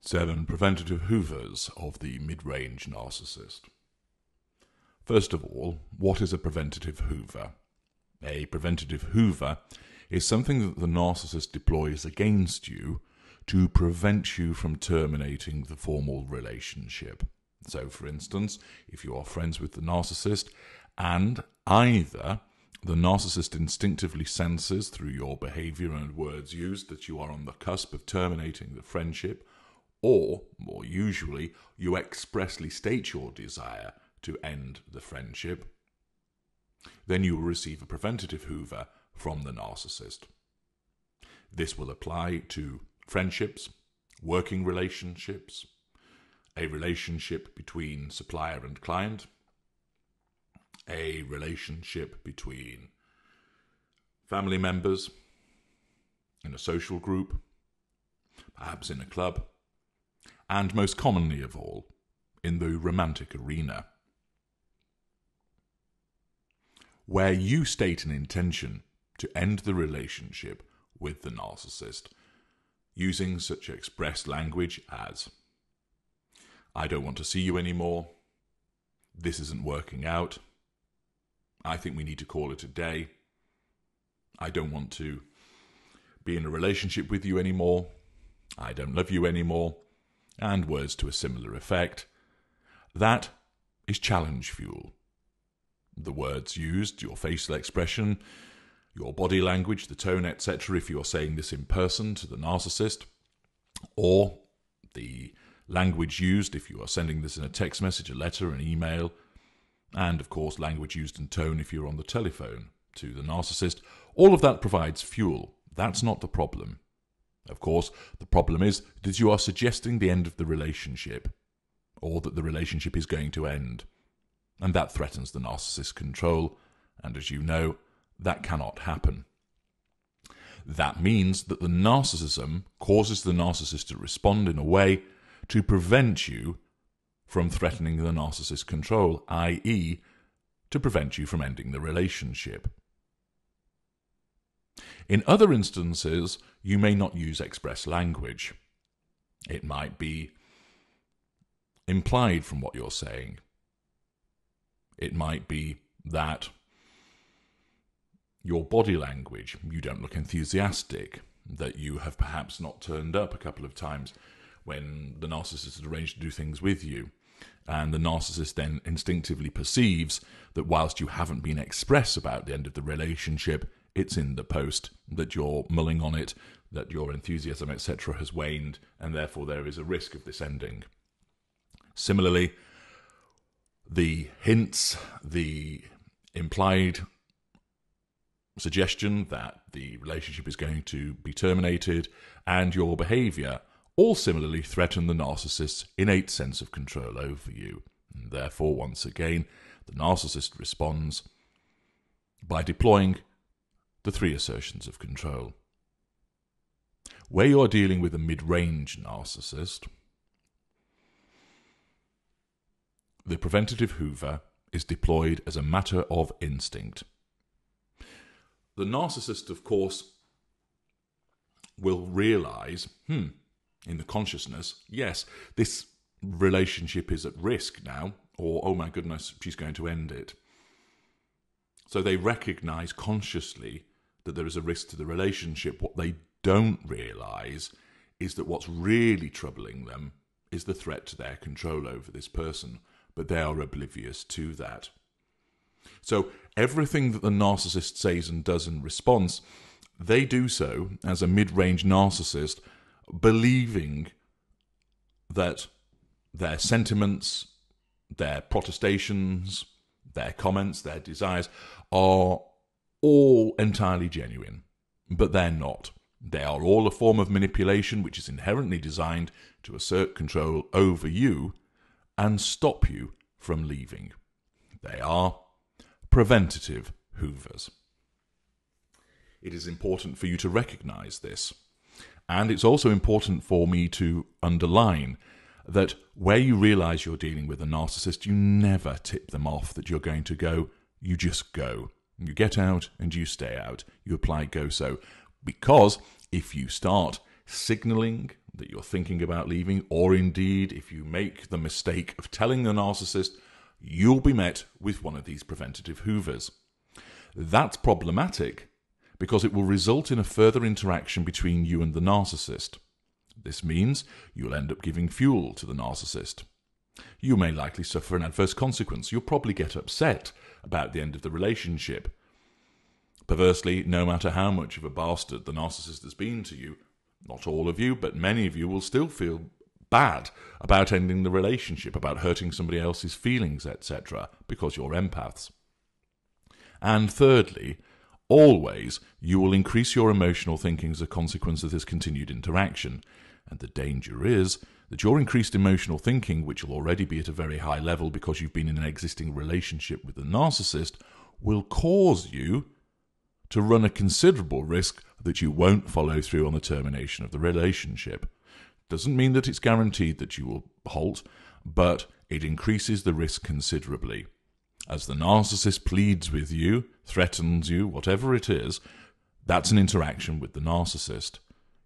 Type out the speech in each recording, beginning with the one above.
7 Preventative Hoovers of the Mid Range Narcissist. First of all, what is a preventative Hoover? A preventative Hoover is something that the narcissist deploys against you to prevent you from terminating the formal relationship. So, for instance, if you are friends with the narcissist and either the narcissist instinctively senses through your behavior and words used that you are on the cusp of terminating the friendship, or, more usually, you expressly state your desire to end the friendship, then you will receive a preventative Hoover from the narcissist. This will apply to friendships, working relationships, a relationship between supplier and client, a relationship between family members, in a social group, perhaps in a club, and most commonly of all, in the romantic arena, where you state an intention to end the relationship with the narcissist, using such expressed language as, "I don't want to see you anymore," "This isn't working out," "I think we need to call it a day," "I don't want to be in a relationship with you anymore," "I don't love you anymore," and words to a similar effect. That is challenge fuel. The words used, your facial expression, your body language, the tone, etc., if you're saying this in person to the narcissist, or the language used if you are sending this in a text message, a letter, an email, and of course language used and tone if you're on the telephone to the narcissist, all of that provides fuel. That's not the problem. Of course, the problem is that you are suggesting the end of the relationship, or that the relationship is going to end. And that threatens the narcissist's control, and as you know, that cannot happen. That means that the narcissism causes the narcissist to respond in a way to prevent you from threatening the narcissist's control, i.e., to prevent you from ending the relationship. In other instances, you may not use express language. It might be implied from what you're saying. It might be that your body language, you don't look enthusiastic, that you have perhaps not turned up a couple of times when the narcissist has arranged to do things with you, and the narcissist then instinctively perceives that whilst you haven't been express about the end of the relationship, it's in the post, that you're mulling on it, that your enthusiasm, etc. has waned, and therefore there is a risk of this ending. Similarly, the hints, the implied suggestion that the relationship is going to be terminated, and your behaviour all similarly threaten the narcissist's innate sense of control over you. And therefore, once again, the narcissist responds by deploying the 3 assertions of control. Where you're dealing with a mid-range narcissist, the preventative Hoover is deployed as a matter of instinct. The narcissist, of course, will realise, in the consciousness, yes, this relationship is at risk now, or, oh my goodness, she's going to end it. So they recognise consciously that there is a risk to the relationship. What they don't realise is that what's really troubling them is the threat to their control over this person, but they are oblivious to that. So everything that the narcissist says and does in response, they do so as a mid-range narcissist, believing that their sentiments, their protestations, their comments, their desires are all entirely genuine, but they're not. They are all a form of manipulation which is inherently designed to assert control over you and stop you from leaving. They are preventative Hoovers. It is important for you to recognise this. And it's also important for me to underline that where you realise you're dealing with a narcissist, you never tip them off that you're going to go. You just go. You get out and you stay out. You apply go-so. Because if you start signalling that you're thinking about leaving, or indeed if you make the mistake of telling the narcissist, you'll be met with one of these preventative Hoovers. That's problematic because it will result in a further interaction between you and the narcissist. This means you'll end up giving fuel to the narcissist. You may likely suffer an adverse consequence. You'll probably get upset about the end of the relationship. Perversely, no matter how much of a bastard the narcissist has been to you, not all of you, but many of you will still feel bad about ending the relationship, about hurting somebody else's feelings, etc., because you're empaths. And thirdly, always you will increase your emotional thinking as a consequence of this continued interaction. And the danger is that your increased emotional thinking, which will already be at a very high level because you've been in an existing relationship with the narcissist, will cause you to run a considerable risk that you won't follow through on the termination of the relationship. Doesn't mean that it's guaranteed that you will halt, but it increases the risk considerably. As the narcissist pleads with you, threatens you, whatever it is, that's an interaction with the narcissist.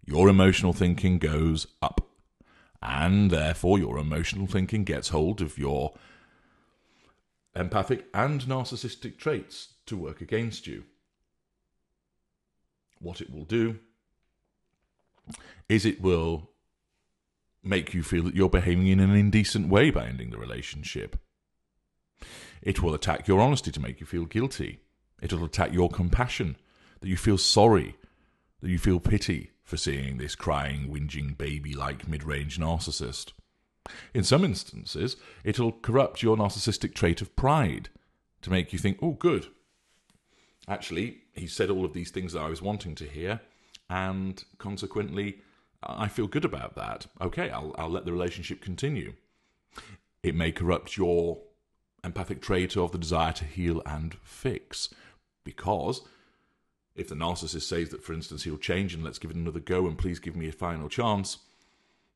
Your emotional thinking goes up, and therefore your emotional thinking gets hold of your empathic and narcissistic traits to work against you. What it will do is it will make you feel that you're behaving in an indecent way by ending the relationship. It will attack your honesty to make you feel guilty. It will attack your compassion, that you feel sorry, that you feel pity for seeing this crying, whinging, baby-like mid-range narcissist. In some instances, it'll corrupt your narcissistic trait of pride to make you think, oh, good. Actually, he said all of these things that I was wanting to hear, and consequently, I feel good about that. Okay, I'll let the relationship continue. It may corrupt your empathic trait of the desire to heal and fix, because if the narcissist says that, for instance, he'll change and let's give it another go and please give me a final chance,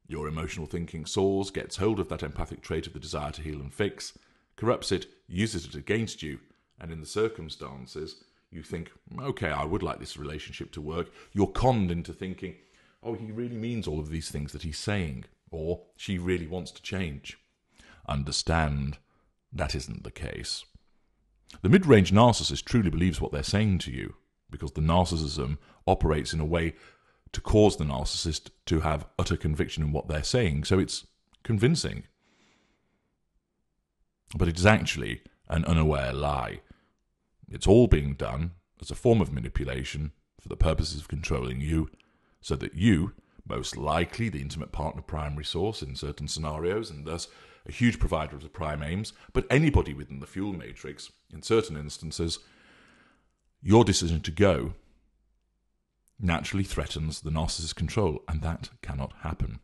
your emotional thinking soars, gets hold of that empathic trait of the desire to heal and fix, corrupts it, uses it against you, and in the circumstances, you think, okay, I would like this relationship to work. You're conned into thinking, oh, he really means all of these things that he's saying, or she really wants to change. Understand, that isn't the case. The mid-range narcissist truly believes what they're saying to you, because the narcissism operates in a way to cause the narcissist to have utter conviction in what they're saying, so it's convincing. But it is actually an unaware lie. It's all being done as a form of manipulation for the purposes of controlling you, so that you, most likely the intimate partner primary source in certain scenarios, and thus a huge provider of the prime aims, but anybody within the fuel matrix, in certain instances, your decision to go naturally threatens the narcissist's control, and that cannot happen.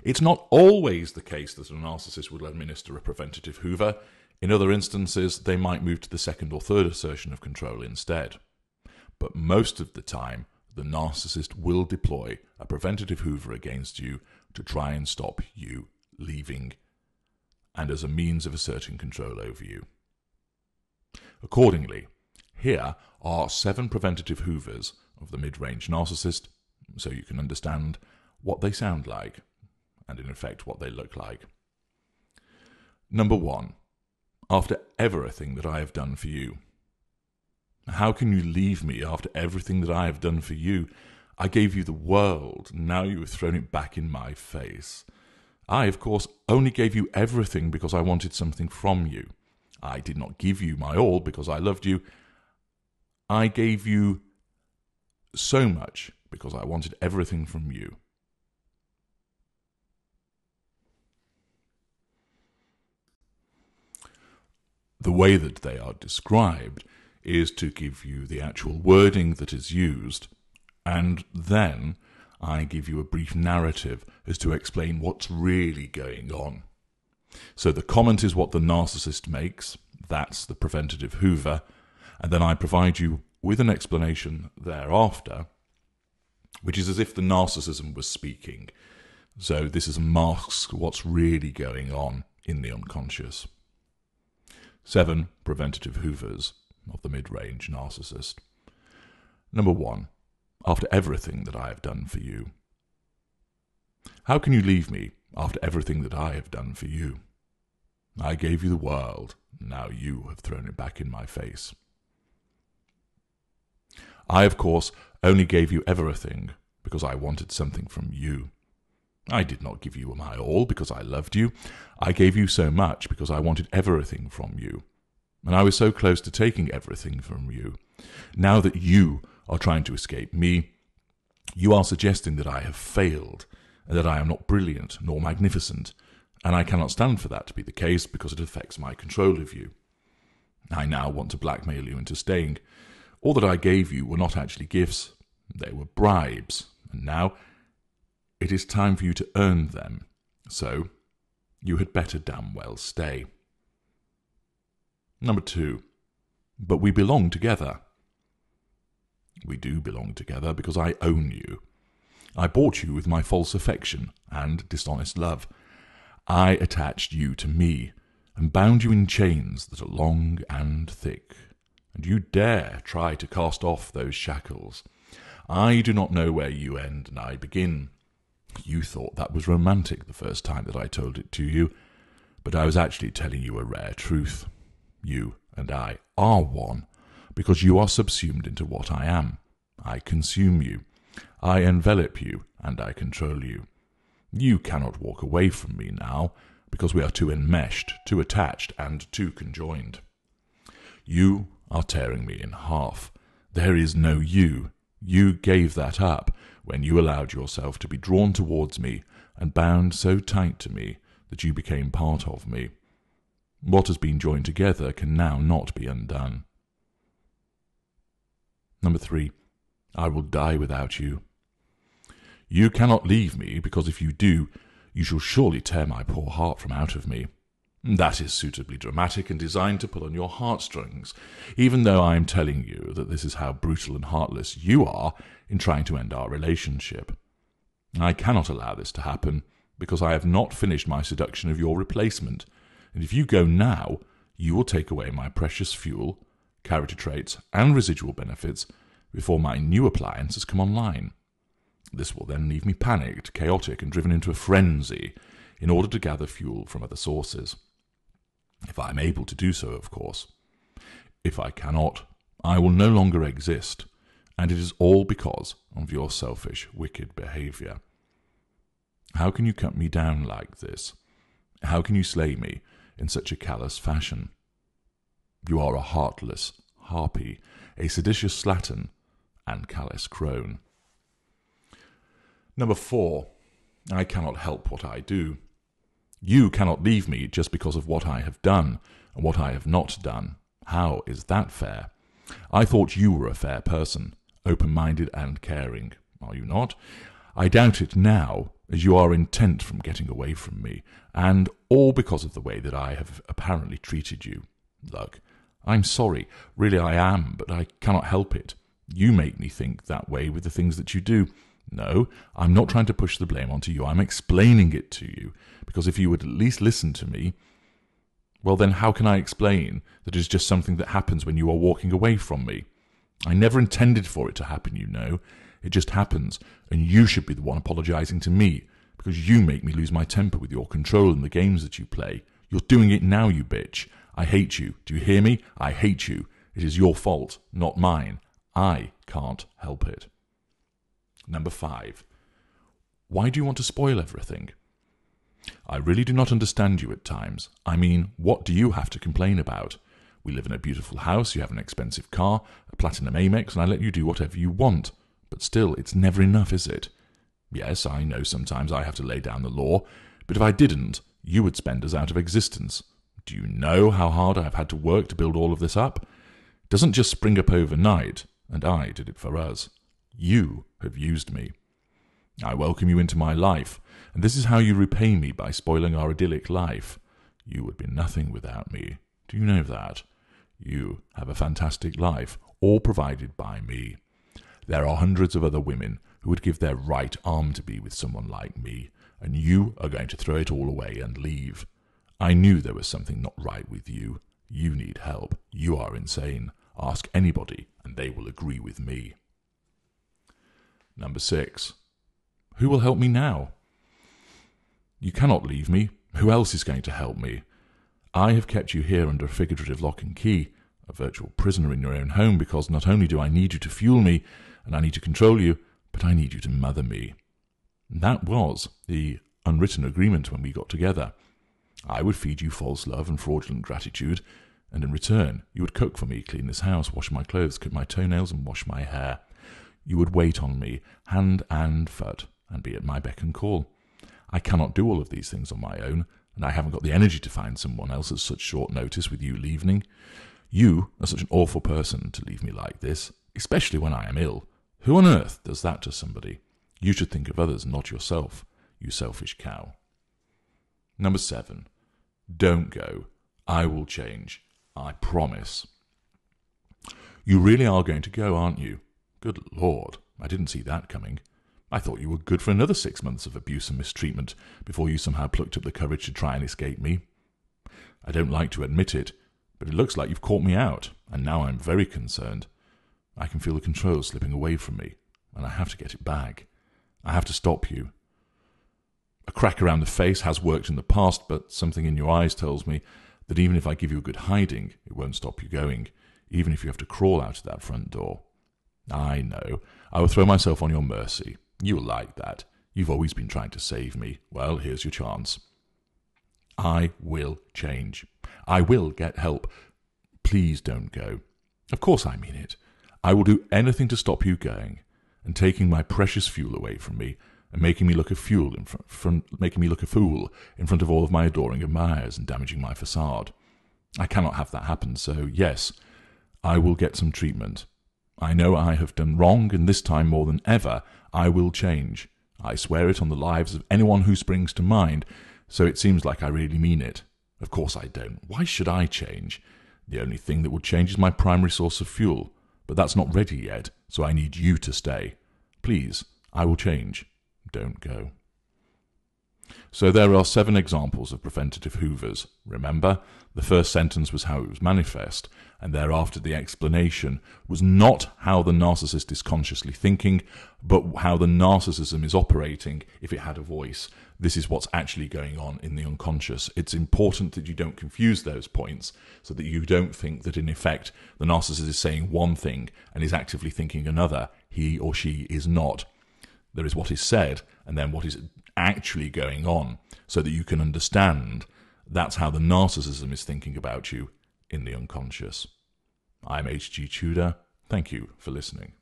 It's not always the case that a narcissist will administer a preventative Hoover. In other instances, they might move to the second or third assertion of control instead. But most of the time, the narcissist will deploy a preventative Hoover against you to try and stop you leaving, and as a means of asserting control over you. Accordingly, here are 7 preventative Hoovers of the mid-range narcissist, so you can understand what they sound like, and in effect what they look like. Number 1. After everything that I have done for you. How can you leave me after everything that I have done for you? I gave you the world, now you have thrown it back in my face. I, of course, only gave you everything because I wanted something from you. I did not give you my all because I loved you. I gave you so much because I wanted everything from you. The way that they are described is to give you the actual wording that is used, and then I give you a brief narrative as to explain what's really going on. So the comment is what the narcissist makes, that's the preventative Hoover, and then I provide you with an explanation thereafter, which is as if the narcissism was speaking. So this is masks what's really going on in the unconscious. 7 preventative Hoovers of the mid-range narcissist. Number 1. After everything that I have done for you. How can you leave me after everything that I have done for you? I gave you the world, now you have thrown it back in my face. I, of course, only gave you everything because I wanted something from you. I did not give you my all because I loved you. I gave you so much because I wanted everything from you. And I was so close to taking everything from you. Now that you are trying to escape me, you are suggesting that I have failed, and that I am not brilliant nor magnificent, and I cannot stand for that to be the case because it affects my control of you. I now want to blackmail you into staying. All that I gave you were not actually gifts, they were bribes, and now it is time for you to earn them, so you had better damn well stay. Number 2, but we belong together. We do belong together because I own you. I bought you with my false affection and dishonest love. I attached you to me and bound you in chains that are long and thick, and you dare try to cast off those shackles. I do not know where you end and I begin. You thought that was romantic the first time that I told it to you, but I was actually telling you a rare truth. You and I are one, because you are subsumed into what I am. I consume you. I envelop you, and I control you. You cannot walk away from me now, because we are too enmeshed, too attached, and too conjoined. You are tearing me in half. There is no you. You gave that up when you allowed yourself to be drawn towards me and bound so tight to me that you became part of me. What has been joined together can now not be undone. Number 3, I will die without you. You cannot leave me, because if you do, you shall surely tear my poor heart from out of me. That is suitably dramatic and designed to pull on your heartstrings, even though I am telling you that this is how brutal and heartless you are in trying to end our relationship. I cannot allow this to happen, because I have not finished my seduction of your replacement, and if you go now, you will take away my precious fuel, character traits, and residual benefits before my new appliance has come online. This will then leave me panicked, chaotic, and driven into a frenzy in order to gather fuel from other sources. If I am able to do so, of course. If I cannot, I will no longer exist, and it is all because of your selfish, wicked behaviour. How can you cut me down like this? How can you slay me in such a callous fashion? You are a heartless harpy, a seditious slattern, and callous crone. Number 4, I cannot help what I do. You cannot leave me just because of what I have done and what I have not done. How is that fair? I thought you were a fair person, open-minded and caring. Are you not? I doubt it now, as you are intent from getting away from me, and all because of the way that I have apparently treated you. Look, I'm sorry, really I am, but I cannot help it. You make me think that way with the things that you do. No, I'm not trying to push the blame onto you. I'm explaining it to you, because if you would at least listen to me, well then how can I explain that it is just something that happens when you are walking away from me? I never intended for it to happen, you know. It just happens, and you should be the one apologising to me, because you make me lose my temper with your control and the games that you play. You're doing it now, you bitch. I hate you. Do you hear me? I hate you. It is your fault, not mine. I can't help it. Number 5. Why do you want to spoil everything? I really do not understand you at times. I mean, what do you have to complain about? We live in a beautiful house, you have an expensive car, a platinum Amex, and I let you do whatever you want. But still, it's never enough, is it? Yes, I know sometimes I have to lay down the law, but if I didn't, you would spend us out of existence. Do you know how hard I have had to work to build all of this up? It doesn't just spring up overnight, and I did it for us. You have used me. I welcome you into my life, and this is how you repay me by spoiling our idyllic life. You would be nothing without me. Do you know that? You have a fantastic life, all provided by me. There are hundreds of other women who would give their right arm to be with someone like me, and you are going to throw it all away and leave. I knew there was something not right with you. You need help. You are insane. Ask anybody, and they will agree with me. Number 6. Who will help me now? You cannot leave me. Who else is going to help me? I have kept you here under a figurative lock and key, a virtual prisoner in your own home, because not only do I need you to fuel me, and I need to control you, but I need you to mother me. That was the unwritten agreement when we got together. I would feed you false love and fraudulent gratitude, and in return you would cook for me, clean this house, wash my clothes, cut my toenails, and wash my hair. You would wait on me, hand and foot, and be at my beck and call. I cannot do all of these things on my own, and I haven't got the energy to find someone else at such short notice with you leaving. You are such an awful person to leave me like this, especially when I am ill. Who on earth does that to somebody? You should think of others, not yourself, you selfish cow. Number 7. Don't go. I will change. I promise. You really are going to go, aren't you? Good Lord, I didn't see that coming. I thought you were good for another 6 months of abuse and mistreatment before you somehow plucked up the courage to try and escape me. I don't like to admit it, but it looks like you've caught me out, and now I'm very concerned. I can feel the control slipping away from me, and I have to get it back. I have to stop you. A crack around the face has worked in the past, but something in your eyes tells me that even if I give you a good hiding, it won't stop you going, even if you have to crawl out of that front door. I know. I will throw myself on your mercy. You will like that. You've always been trying to save me. Well, here's your chance. I will change. I will get help. Please don't go. Of course I mean it. I will do anything to stop you going and taking my precious fuel away from me and making me look a fool in front of all of my adoring admirers and damaging my facade. I cannot have that happen, so yes, I will get some treatment. I know I have done wrong, and this time more than ever, I will change. I swear it on the lives of anyone who springs to mind, so it seems like I really mean it. Of course I don't. Why should I change? The only thing that would change is my primary source of fuel, but that's not ready yet, so I need you to stay. Please, I will change. Don't go. So there are 7 examples of preventative Hoovers. Remember, the first sentence was how it was manifest, and thereafter the explanation was not how the narcissist is consciously thinking, but how the narcissism is operating if it had a voice. This is what's actually going on in the unconscious. It's important that you don't confuse those points so that you don't think that in effect the narcissist is saying one thing and is actively thinking another. He or she is not. There is what is said and then what is actually going on so that you can understand that's how the narcissism is thinking about you in the unconscious. I'm H.G. Tudor. Thank you for listening.